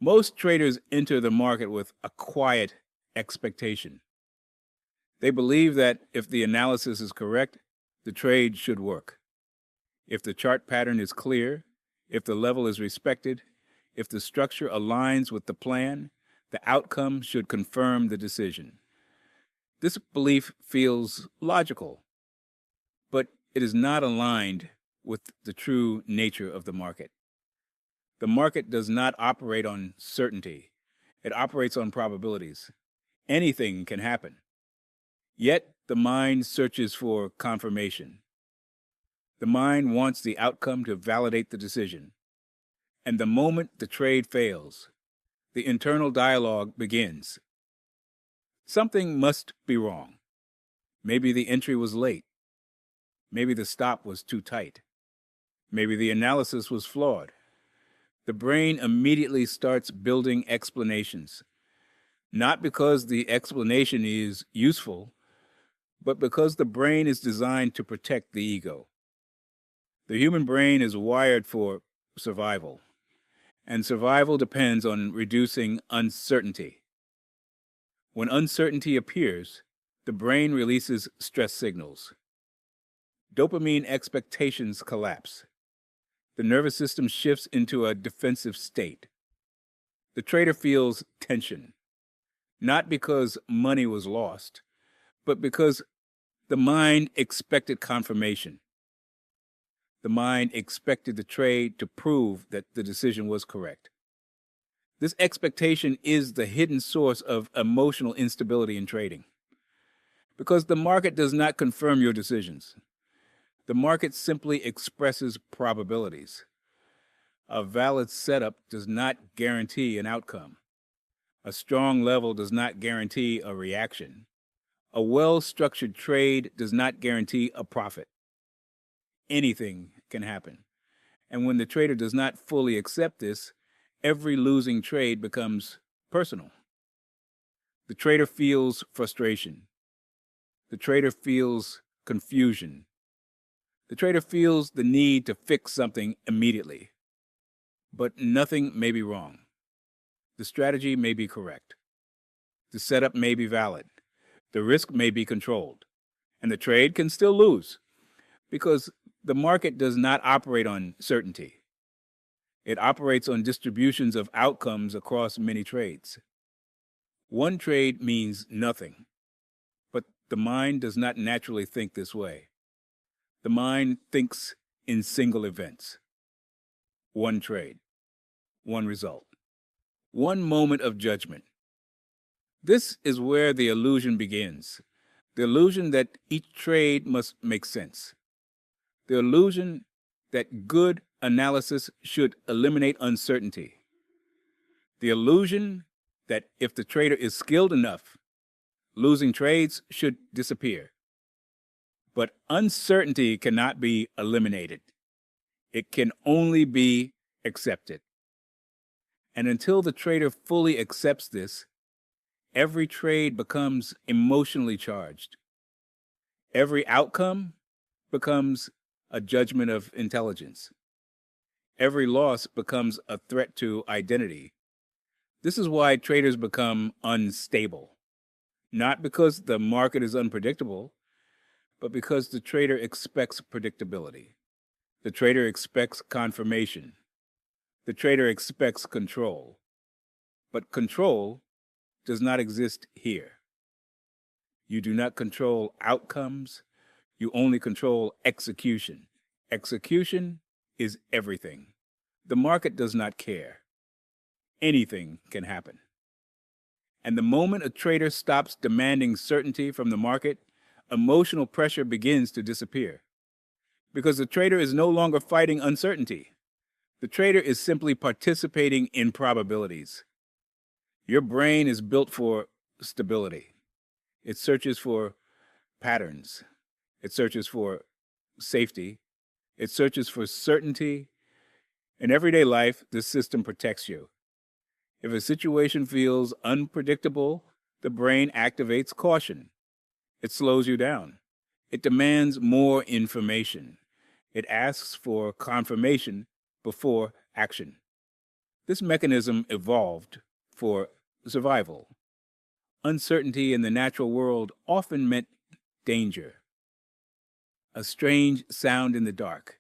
Most traders enter the market with a quiet expectation. They believe that if the analysis is correct, the trade should work. If the chart pattern is clear, if the level is respected, if the structure aligns with the plan, the outcome should confirm the decision. This belief feels logical, but it is not aligned with the true nature of the market. The market does not operate on certainty. It operates on probabilities. Anything can happen. Yet the mind searches for confirmation. The mind wants the outcome to validate the decision. And the moment the trade fails, the internal dialogue begins. Something must be wrong. Maybe the entry was late. Maybe the stop was too tight. Maybe the analysis was flawed. The brain immediately starts building explanations, not because the explanation is useful, but because the brain is designed to protect the ego. The human brain is wired for survival, and survival depends on reducing uncertainty. When uncertainty appears, the brain releases stress signals. Dopamine expectations collapse. The nervous system shifts into a defensive state. The trader feels tension, not because money was lost, but because the mind expected confirmation. The mind expected the trade to prove that the decision was correct. This expectation is the hidden source of emotional instability in trading. Because the market does not confirm your decisions. The market simply expresses probabilities. A valid setup does not guarantee an outcome. A strong level does not guarantee a reaction. A well-structured trade does not guarantee a profit. Anything can happen. And when the trader does not fully accept this, every losing trade becomes personal. The trader feels frustration. The trader feels confusion. The trader feels the need to fix something immediately. But nothing may be wrong. The strategy may be correct. The setup may be valid. The risk may be controlled. And the trade can still lose. Because the market does not operate on certainty. It operates on distributions of outcomes across many trades. One trade means nothing. But the mind does not naturally think this way. The mind thinks in single events. One trade, one result, one moment of judgment. This is where the illusion begins. The illusion that each trade must make sense. The illusion that good analysis should eliminate uncertainty. The illusion that if the trader is skilled enough, losing trades should disappear. But uncertainty cannot be eliminated. It can only be accepted. And until the trader fully accepts this, every trade becomes emotionally charged. Every outcome becomes a judgment of intelligence. Every loss becomes a threat to identity. This is why traders become unstable. Not because the market is unpredictable, but because the trader expects predictability. The trader expects confirmation. The trader expects control. But control does not exist here. You do not control outcomes. You only control execution. Execution is everything. The market does not care. Anything can happen. And the moment a trader stops demanding certainty from the market, emotional pressure begins to disappear. Because the trader is no longer fighting uncertainty. The trader is simply participating in probabilities. Your brain is built for stability. It searches for patterns. It searches for safety. It searches for certainty. In everyday life, this system protects you. If a situation feels unpredictable, the brain activates caution. It slows you down. It demands more information. It asks for confirmation before action. This mechanism evolved for survival. Uncertainty in the natural world often meant danger, a strange sound in the dark,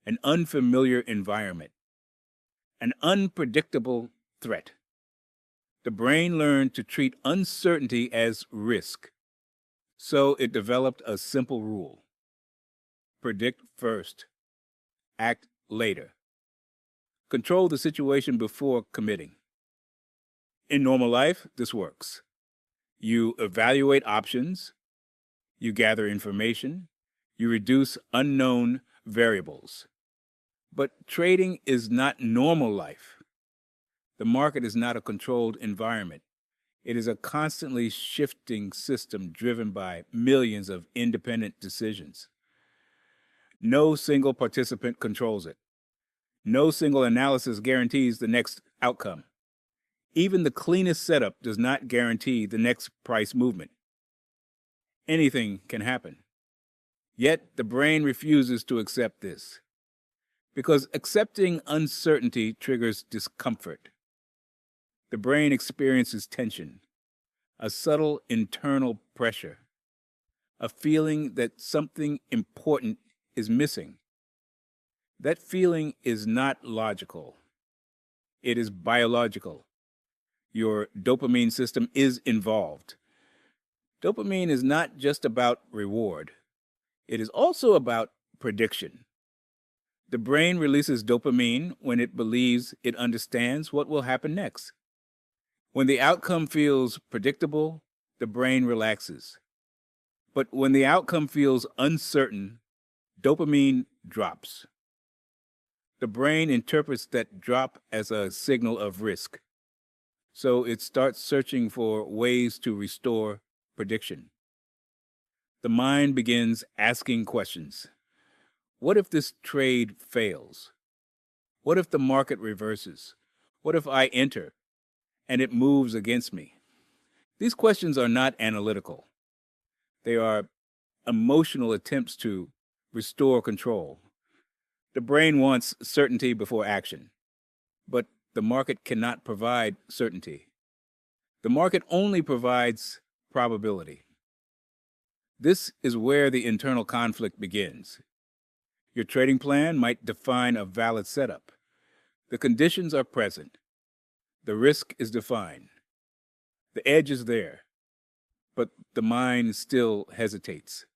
an unfamiliar environment, an unpredictable threat. The brain learned to treat uncertainty as risk, so it developed a simple rule: predict first, act later. Control the situation before committing. In normal life, this works. You evaluate options, you gather information, you reduce unknown variables. But trading is not normal life. The market is not a controlled environment. It is a constantly shifting system driven by millions of independent decisions. No single participant controls it. No single analysis guarantees the next outcome. Even the cleanest setup does not guarantee the next price movement. Anything can happen. Yet the brain refuses to accept this, because accepting uncertainty triggers discomfort. The brain experiences tension, a subtle internal pressure, a feeling that something important is missing. That feeling is not logical. It is biological. Your dopamine system is involved. Dopamine is not just about reward. It is also about prediction. The brain releases dopamine when it believes it understands what will happen next. When the outcome feels predictable, the brain relaxes. But when the outcome feels uncertain, dopamine drops. The brain interprets that drop as a signal of risk, so it starts searching for ways to restore prediction. The mind begins asking questions. What if this trade fails? What if the market reverses? What if I enter and it moves against me? These questions are not analytical. They are emotional attempts to restore control. The brain wants certainty before action, but the market cannot provide certainty. The market only provides probability. This is where the internal conflict begins. Your trading plan might define a valid setup. The conditions are present. The risk is defined. The edge is there. But the mind still hesitates,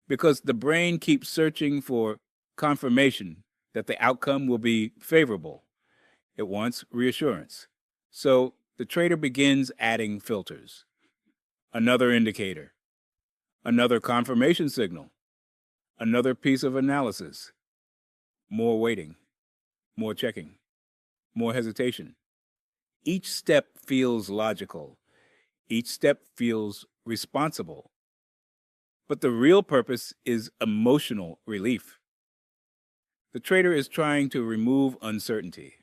because the brain keeps searching for confirmation that the outcome will be favorable. It wants reassurance. So the trader begins adding filters. Another indicator. Another confirmation signal. Another piece of analysis. More waiting. More checking. More hesitation. Each step feels logical. Each step feels responsible. But the real purpose is emotional relief. The trader is trying to remove uncertainty,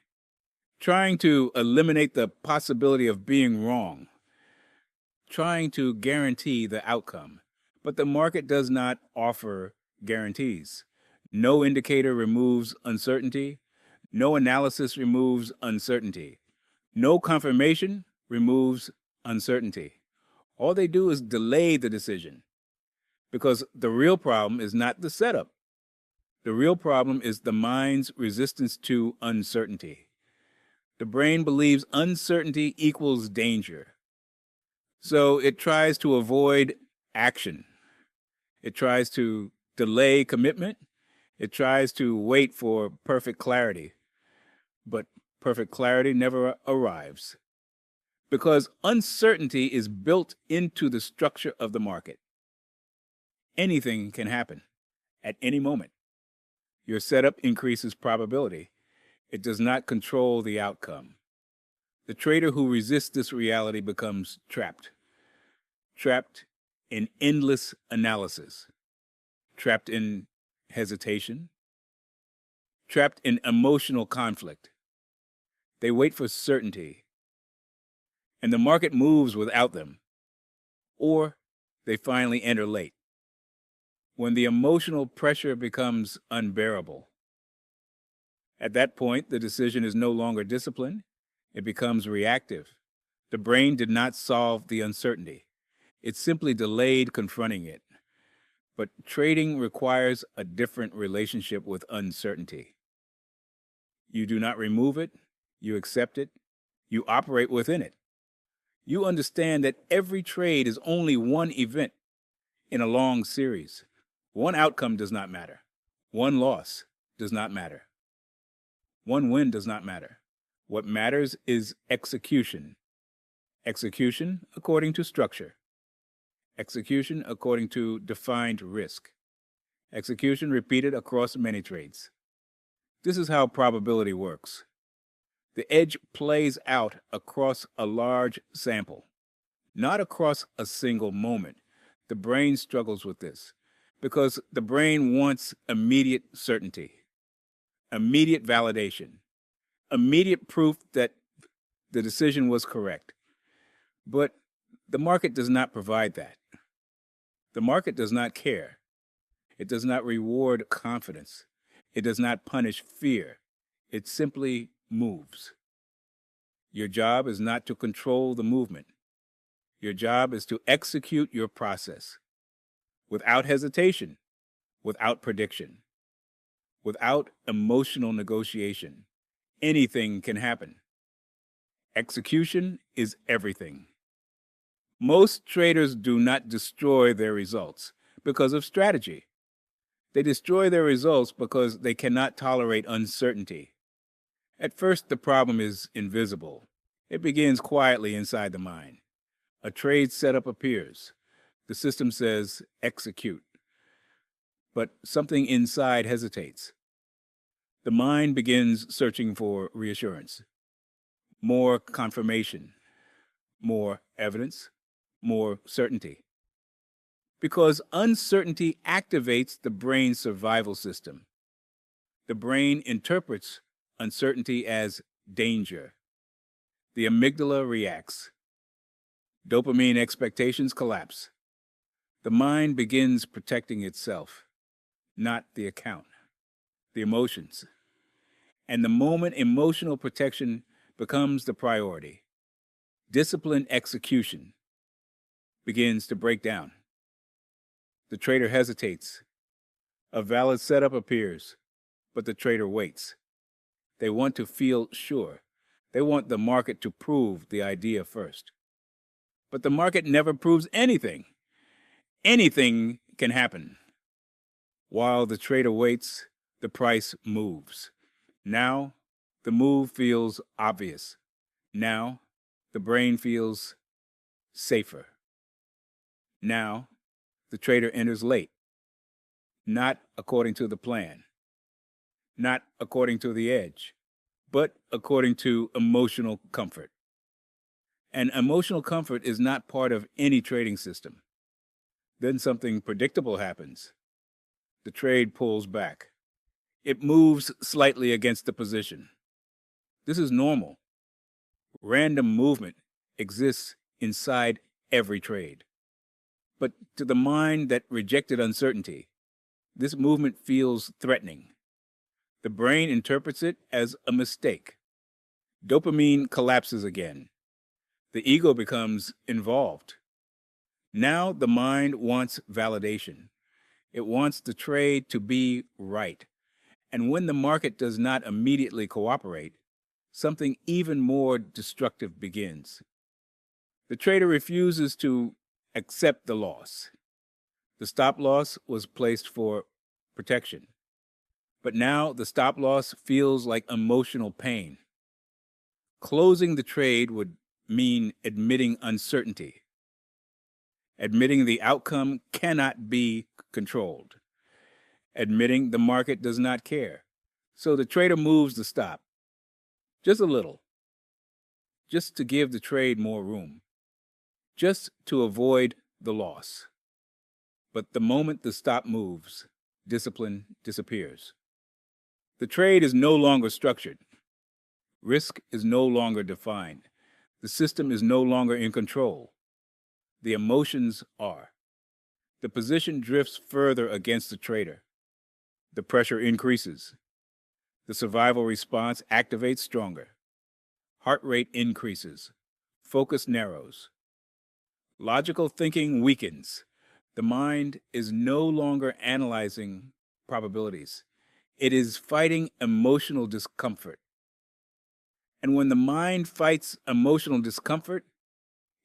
trying to eliminate the possibility of being wrong, trying to guarantee the outcome. But the market does not offer guarantees. No indicator removes uncertainty. No analysis removes uncertainty. No confirmation removes uncertainty. All they do is delay the decision, because the real problem is not the setup. The real problem is the mind's resistance to uncertainty. The brain believes uncertainty equals danger, so it tries to avoid action. It tries to delay commitment. It tries to wait for perfect clarity. But perfect clarity never arrives, because uncertainty is built into the structure of the market. Anything can happen at any moment. Your setup increases probability. It does not control the outcome. The trader who resists this reality becomes trapped. Trapped in endless analysis. Trapped in hesitation. Trapped in emotional conflict. They wait for certainty, and the market moves without them. Or they finally enter late, when the emotional pressure becomes unbearable. At that point, the decision is no longer disciplined, it becomes reactive. The brain did not solve the uncertainty, it simply delayed confronting it. But trading requires a different relationship with uncertainty. You do not remove it, you accept it, you operate within it. You understand that every trade is only one event in a long series. One outcome does not matter. One loss does not matter. One win does not matter. What matters is execution. Execution according to structure. Execution according to defined risk. Execution repeated across many trades. This is how probability works. The edge plays out across a large sample, not across a single moment. The brain struggles with this because the brain wants immediate certainty, immediate validation, immediate proof that the decision was correct. But the market does not provide that. The market does not care. It does not reward confidence. It does not punish fear. It simply moves. Your job is not to control the movement. Your job is to execute your process without hesitation, without prediction, without emotional negotiation. Anything can happen. Execution is everything. Most traders do not destroy their results because of strategy. They destroy their results because they cannot tolerate uncertainty. At first, the problem is invisible. It begins quietly inside the mind. A trade setup appears. The system says, execute. But something inside hesitates. The mind begins searching for reassurance, more confirmation, more evidence, more certainty. Because uncertainty activates the brain's survival system. The brain interprets uncertainty as danger. The amygdala reacts. Dopamine expectations collapse. The mind begins protecting itself, not the account, the emotions. And the moment emotional protection becomes the priority, disciplined execution begins to break down. The trader hesitates. A valid setup appears, but the trader waits. They want to feel sure. They want the market to prove the idea first. But the market never proves anything. Anything can happen. While the trader waits, the price moves. Now, the move feels obvious. Now, the brain feels safer. Now, the trader enters late, not according to the plan, not according to the edge, but according to emotional comfort. And emotional comfort is not part of any trading system. Then something predictable happens. The trade pulls back. It moves slightly against the position. This is normal. Random movement exists inside every trade. But to the mind that rejected uncertainty, this movement feels threatening. The brain interprets it as a mistake. Dopamine collapses again. The ego becomes involved. Now the mind wants validation. It wants the trade to be right. And when the market does not immediately cooperate, something even more destructive begins. The trader refuses to accept the loss. The stop loss was placed for protection. But now the stop loss feels like emotional pain. Closing the trade would mean admitting uncertainty, admitting the outcome cannot be controlled, admitting the market does not care. So the trader moves the stop, just a little, just to give the trade more room, just to avoid the loss. But the moment the stop moves, discipline disappears. The trade is no longer structured. Risk is no longer defined. The system is no longer in control. The emotions are. The position drifts further against the trader. The pressure increases. The survival response activates stronger. Heart rate increases. Focus narrows. Logical thinking weakens. The mind is no longer analyzing probabilities. It is fighting emotional discomfort. And when the mind fights emotional discomfort,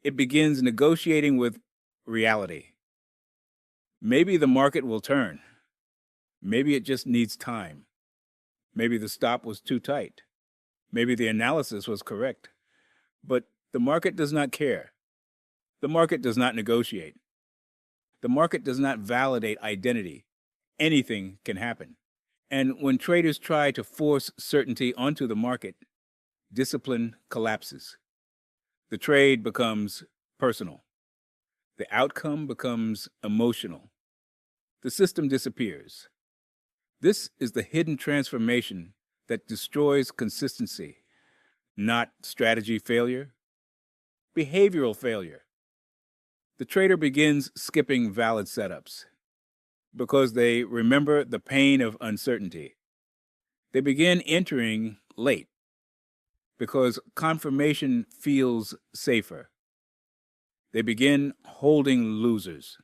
it begins negotiating with reality. Maybe the market will turn. Maybe it just needs time. Maybe the stop was too tight. Maybe the analysis was correct. But the market does not care. The market does not negotiate. The market does not validate identity. Anything can happen. And when traders try to force certainty onto the market, discipline collapses. The trade becomes personal. The outcome becomes emotional. The system disappears. This is the hidden transformation that destroys consistency, not strategy failure, behavioral failure. The trader begins skipping valid setups because they remember the pain of uncertainty. They begin entering late because confirmation feels safer. They begin holding losers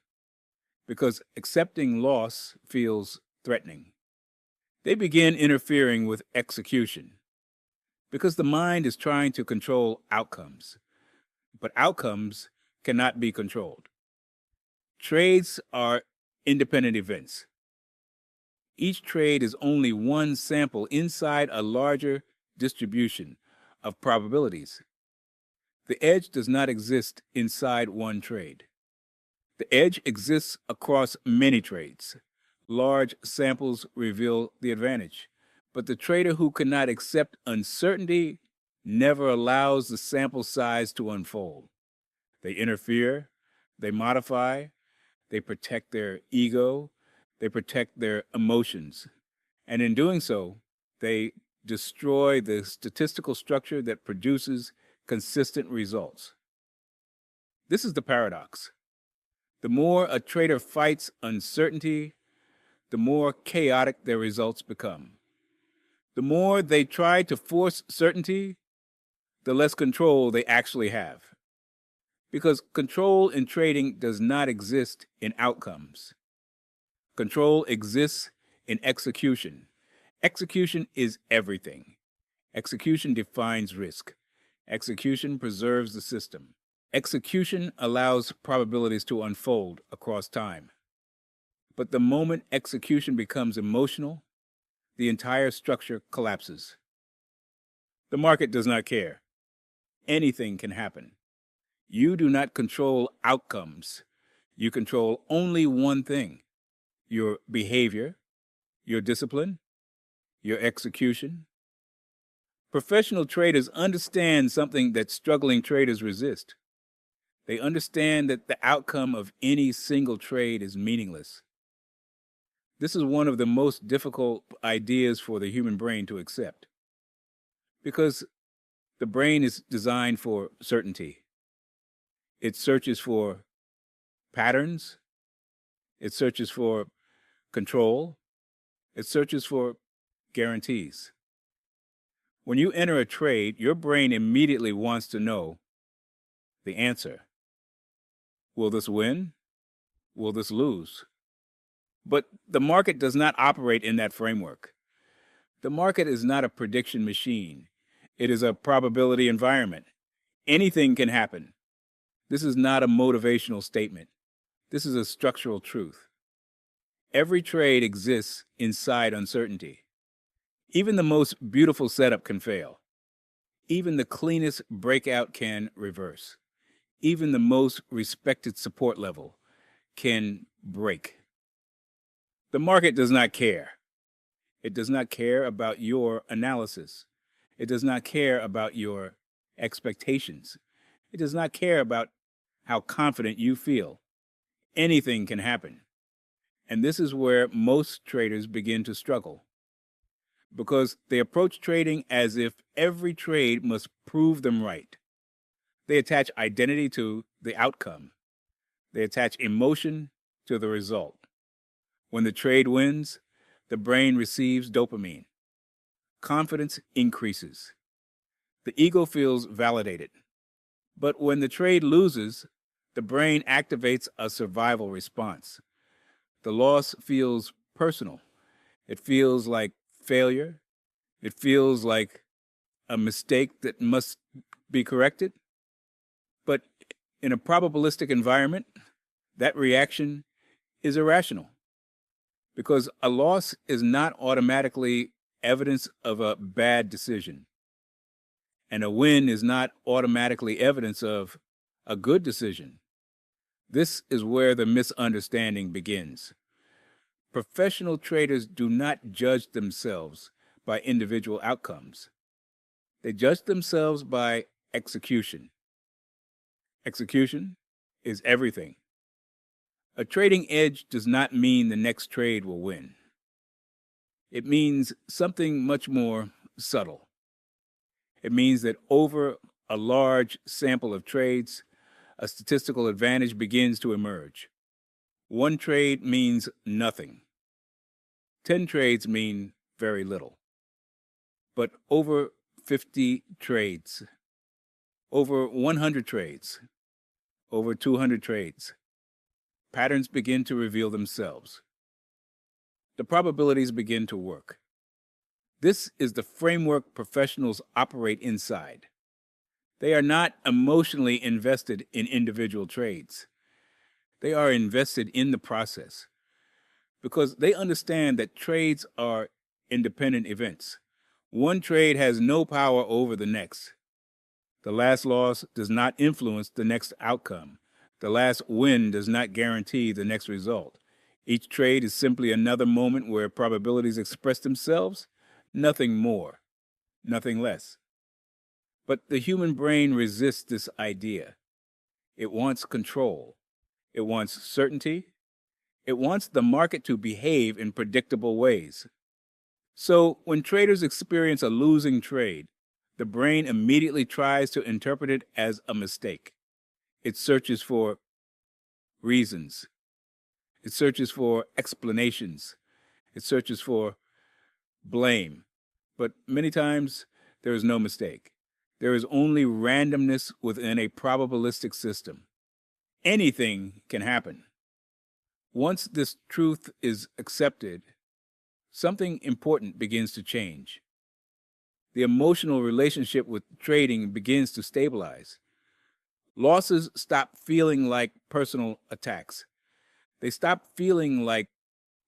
because accepting loss feels threatening. They begin interfering with execution because the mind is trying to control outcomes, but outcomes cannot be controlled. Trades are independent events. Each trade is only one sample inside a larger distribution of probabilities. The edge does not exist inside one trade. The edge exists across many trades. Large samples reveal the advantage, but the trader who cannot accept uncertainty never allows the sample size to unfold. They interfere, they modify, they protect their ego, they protect their emotions, and in doing so, they destroy the statistical structure that produces consistent results. This is the paradox. The more a trader fights uncertainty, the more chaotic their results become. The more they try to force certainty, the less control they actually have. Because control in trading does not exist in outcomes. Control exists in execution. Execution is everything. Execution defines risk. Execution preserves the system. Execution allows probabilities to unfold across time. But the moment execution becomes emotional, the entire structure collapses. The market does not care. Anything can happen. You do not control outcomes. You control only one thing: your behavior, your discipline, your execution. Professional traders understand something that struggling traders resist. They understand that the outcome of any single trade is meaningless. This is one of the most difficult ideas for the human brain to accept, because the brain is designed for certainty. It searches for patterns. It searches for control. It searches for guarantees. When you enter a trade, your brain immediately wants to know the answer. Will this win? Will this lose? But the market does not operate in that framework. The market is not a prediction machine. It is a probability environment. Anything can happen. This is not a motivational statement. This is a structural truth. Every trade exists inside uncertainty. Even the most beautiful setup can fail. Even the cleanest breakout can reverse. Even the most respected support level can break. The market does not care. It does not care about your analysis. It does not care about your expectations. It does not care about how confident you feel. Anything can happen. And this is where most traders begin to struggle, because they approach trading as if every trade must prove them right. They attach identity to the outcome. They attach emotion to the result. When the trade wins, the brain receives dopamine. confidence increases. The ego feels validated. But when the trade loses, the brain activates a survival response. The loss feels personal. It feels like failure. It feels like a mistake that must be corrected. But in a probabilistic environment, that reaction is irrational because a loss is not automatically evidence of a bad decision, and a win is not automatically evidence of a good decision. This is where the misunderstanding begins. Professional traders do not judge themselves by individual outcomes. They judge themselves by execution. Execution is everything. A trading edge does not mean the next trade will win. It means something much more subtle. It means that over a large sample of trades, a statistical advantage begins to emerge. One trade means nothing. 10 trades mean very little. But over 50 trades, over 100 trades, over 200 trades, patterns begin to reveal themselves. The probabilities begin to work. This is the framework professionals operate inside. They are not emotionally invested in individual trades. They are invested in the process because they understand that trades are independent events. One trade has no power over the next. The last loss does not influence the next outcome. The last win does not guarantee the next result. Each trade is simply another moment where probabilities express themselves, nothing more, nothing less. But the human brain resists this idea. It wants control. It wants certainty. It wants the market to behave in predictable ways. So when traders experience a losing trade, the brain immediately tries to interpret it as a mistake. It searches for reasons. It searches for explanations. It searches for blame. But many times, there is no mistake. There is only randomness within a probabilistic system. Anything can happen. Once this truth is accepted, something important begins to change. The emotional relationship with trading begins to stabilize. Losses stop feeling like personal attacks. They stop feeling like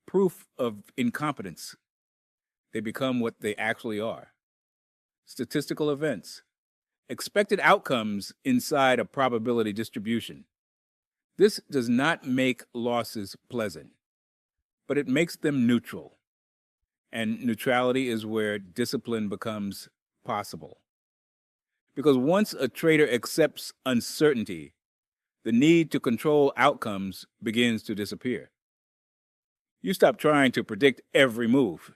proof of incompetence. They become what they actually are: statistical events, expected outcomes inside a probability distribution. This does not make losses pleasant, but it makes them neutral. And neutrality is where discipline becomes possible. Because once a trader accepts uncertainty, the need to control outcomes begins to disappear. You stop trying to predict every move.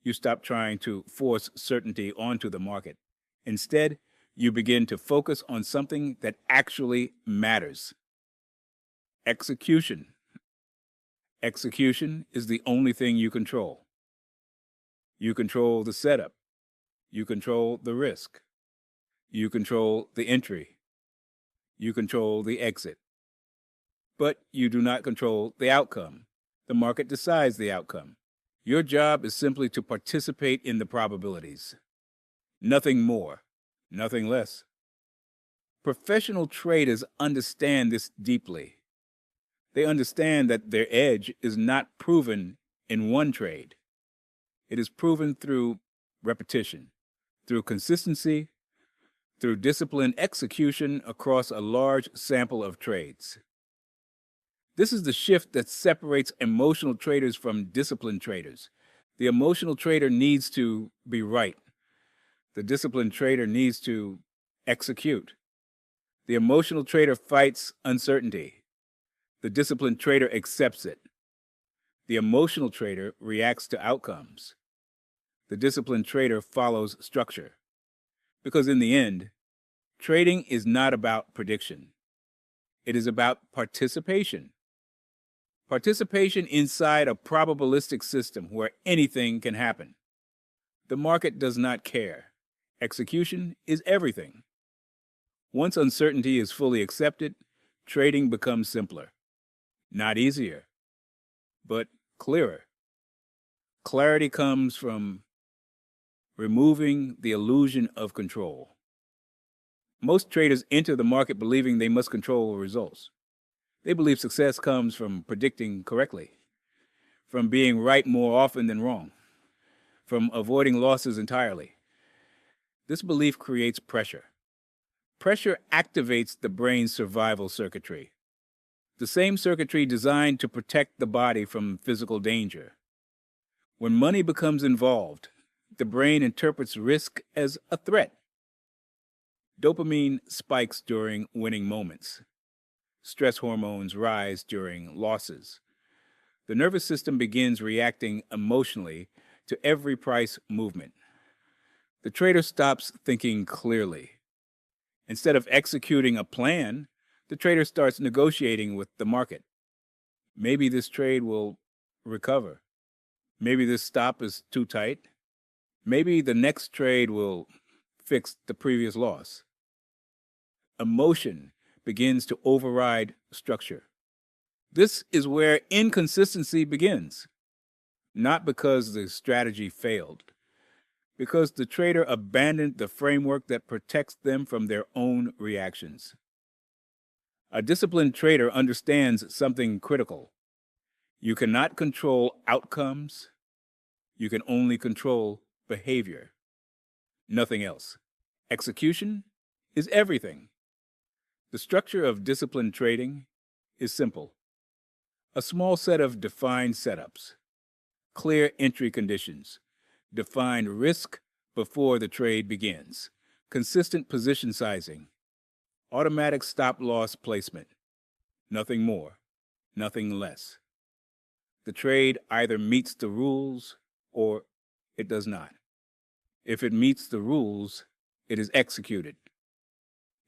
You stop trying to force certainty onto the market. Instead, you begin to focus on something that actually matters: execution. Execution is the only thing you control. You control the setup. You control the risk. You control the entry. You control the exit. But you do not control the outcome. The market decides the outcome. Your job is simply to participate in the probabilities. Nothing more, nothing less. Professional traders understand this deeply. They understand that their edge is not proven in one trade. It is proven through repetition, through consistency, through disciplined execution across a large sample of trades. This is the shift that separates emotional traders from disciplined traders. The emotional trader needs to be right. The disciplined trader needs to execute. The emotional trader fights uncertainty. The disciplined trader accepts it. The emotional trader reacts to outcomes. The disciplined trader follows structure. Because in the end, trading is not about prediction. It is about participation. Participation inside a probabilistic system where anything can happen. The market does not care. Execution is everything. Once uncertainty is fully accepted, trading becomes simpler. Not easier, but clearer. Clarity comes from removing the illusion of control. Most traders enter the market believing they must control results. They believe success comes from predicting correctly, from being right more often than wrong, from avoiding losses entirely. This belief creates pressure. Pressure activates the brain's survival circuitry, the same circuitry designed to protect the body from physical danger. When money becomes involved, the brain interprets risk as a threat. Dopamine spikes during winning moments. Stress hormones rise during losses. The nervous system begins reacting emotionally to every price movement. The trader stops thinking clearly. Instead of executing a plan, the trader starts negotiating with the market. Maybe this trade will recover. Maybe this stop is too tight. Maybe the next trade will fix the previous loss. Emotion begins to override structure. This is where inconsistency begins. Not because the strategy failed, because the trader abandoned the framework that protects them from their own reactions. A disciplined trader understands something critical. You cannot control outcomes. You can only control behavior. Nothing else. Execution is everything. The structure of disciplined trading is simple. A small set of defined setups, clear entry conditions, defined risk before the trade begins, consistent position sizing, automatic stop-loss placement. Nothing more, nothing less. The trade either meets the rules or it does not. If it meets the rules, it is executed.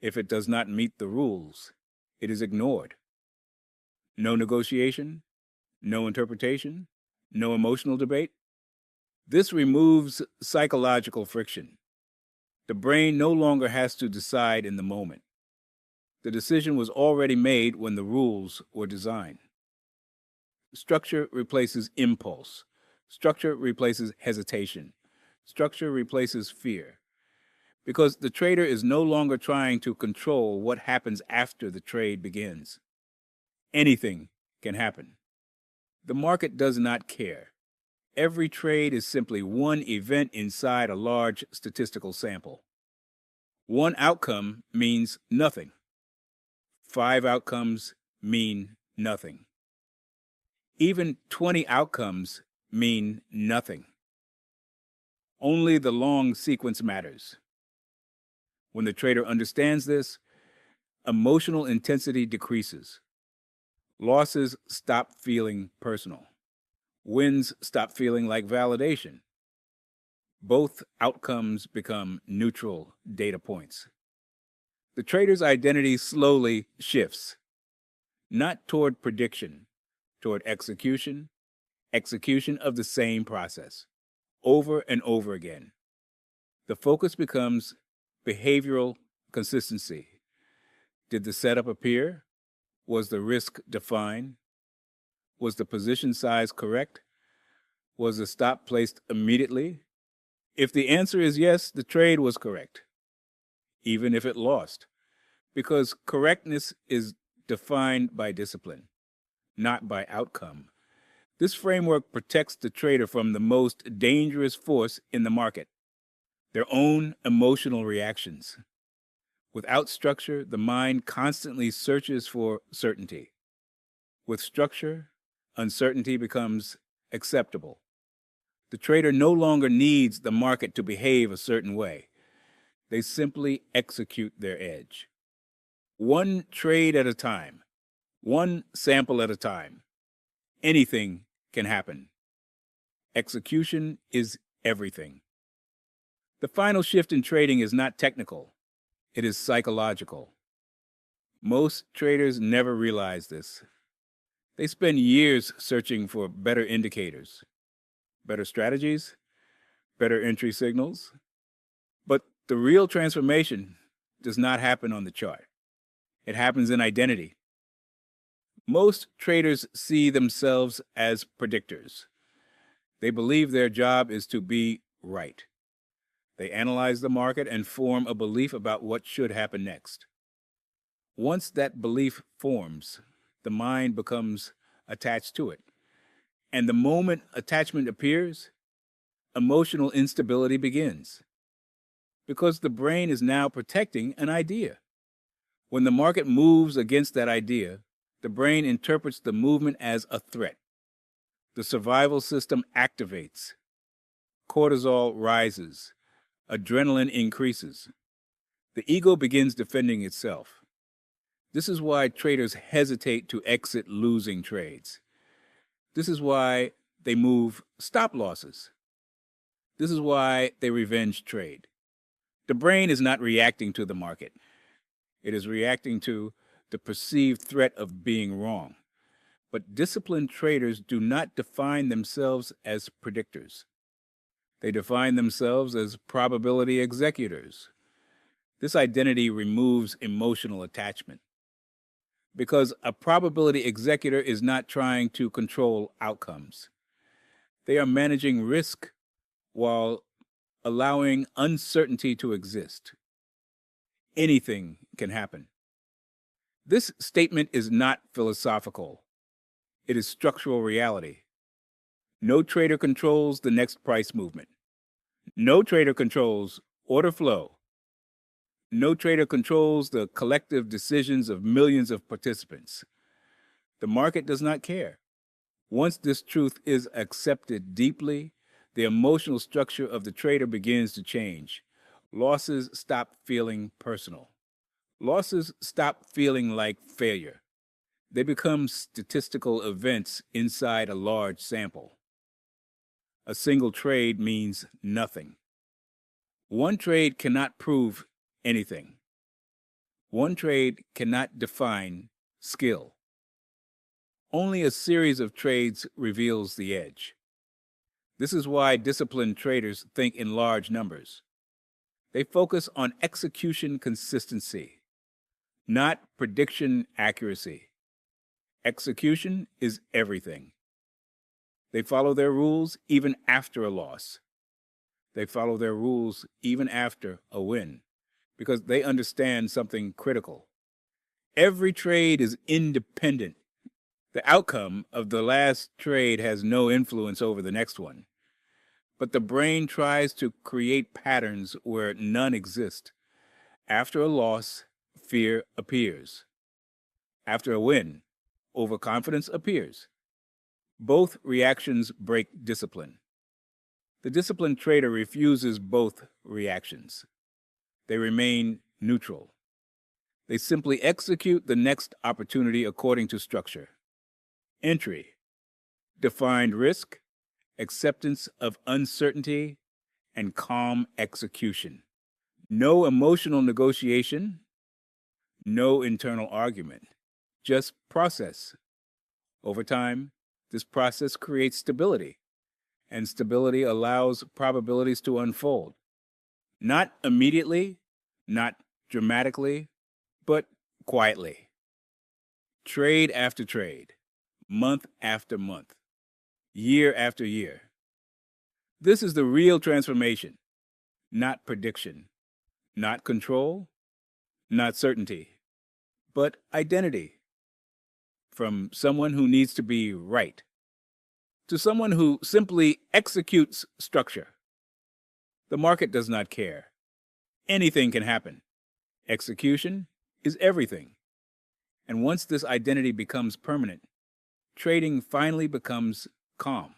If it does not meet the rules, it is ignored. No negotiation, no interpretation, no emotional debate. This removes psychological friction. The brain no longer has to decide in the moment. The decision was already made when the rules were designed. Structure replaces impulse. Structure replaces hesitation. Structure replaces fear. Because the trader is no longer trying to control what happens after the trade begins. Anything can happen. The market does not care. Every trade is simply one event inside a large statistical sample. One outcome means nothing. 5 outcomes mean nothing. Even 20 outcomes mean nothing. Only the long sequence matters. When the trader understands this, emotional intensity decreases. Losses stop feeling personal. Wins stop feeling like validation. Both outcomes become neutral data points. The trader's identity slowly shifts, not toward prediction, toward execution, execution of the same process, over and over again. The focus becomes behavioral consistency. Did the setup appear? Was the risk defined? Was the position size correct? Was the stop placed immediately? If the answer is yes, the trade was correct, even if it lost, because correctness is defined by discipline, not by outcome. This framework protects the trader from the most dangerous force in the market, their own emotional reactions. Without structure, the mind constantly searches for certainty. With structure, uncertainty becomes acceptable. The trader no longer needs the market to behave a certain way. They simply execute their edge. One trade at a time, one sample at a time. Anything can happen. Execution is everything. The final shift in trading is not technical. It is psychological. Most traders never realize this. They spend years searching for better indicators, better strategies, better entry signals. But the real transformation does not happen on the chart. It happens in identity. Most traders see themselves as predictors. They believe their job is to be right. They analyze the market and form a belief about what should happen next. Once that belief forms, the mind becomes attached to it. And the moment attachment appears, emotional instability begins. Because the brain is now protecting an idea. When the market moves against that idea, the brain interprets the movement as a threat. The survival system activates. Cortisol rises. Adrenaline increases. The ego begins defending itself. This is why traders hesitate to exit losing trades. This is why they move stop losses. This is why they revenge trade. The brain is not reacting to the market. It is reacting to the perceived threat of being wrong. But disciplined traders do not define themselves as predictors. They define themselves as probability executors. This identity removes emotional attachment. Because a probability executor is not trying to control outcomes. They are managing risk while allowing uncertainty to exist. Anything can happen. This statement is not philosophical. It is structural reality. No trader controls the next price movement. No trader controls order flow. No trader controls the collective decisions of millions of participants. The market does not care. Once this truth is accepted deeply, the emotional structure of the trader begins to change. Losses stop feeling personal. Losses stop feeling like failure. They become statistical events inside a large sample. A single trade means nothing. One trade cannot prove anything. One trade cannot define skill. Only a series of trades reveals the edge. This is why disciplined traders think in large numbers. They focus on execution consistency, not prediction accuracy. Execution is everything. They follow their rules even after a loss. They follow their rules even after a win, because they understand something critical. Every trade is independent. The outcome of the last trade has no influence over the next one. But the brain tries to create patterns where none exist. After a loss, fear appears. After a win, overconfidence appears. Both reactions break discipline. The disciplined trader refuses both reactions. They remain neutral. They simply execute the next opportunity according to structure. Entry, defined risk, acceptance of uncertainty, and calm execution. No emotional negotiation, no internal argument, just process. Over time, this process creates stability, and stability allows probabilities to unfold. Not immediately, not dramatically, but quietly. Trade after trade, month after month, year after year. This is the real transformation, not prediction, not control, not certainty, but identity. From someone who needs to be right to someone who simply executes structure. The market does not care. Anything can happen. Execution is everything. And once this identity becomes permanent, trading finally becomes calm.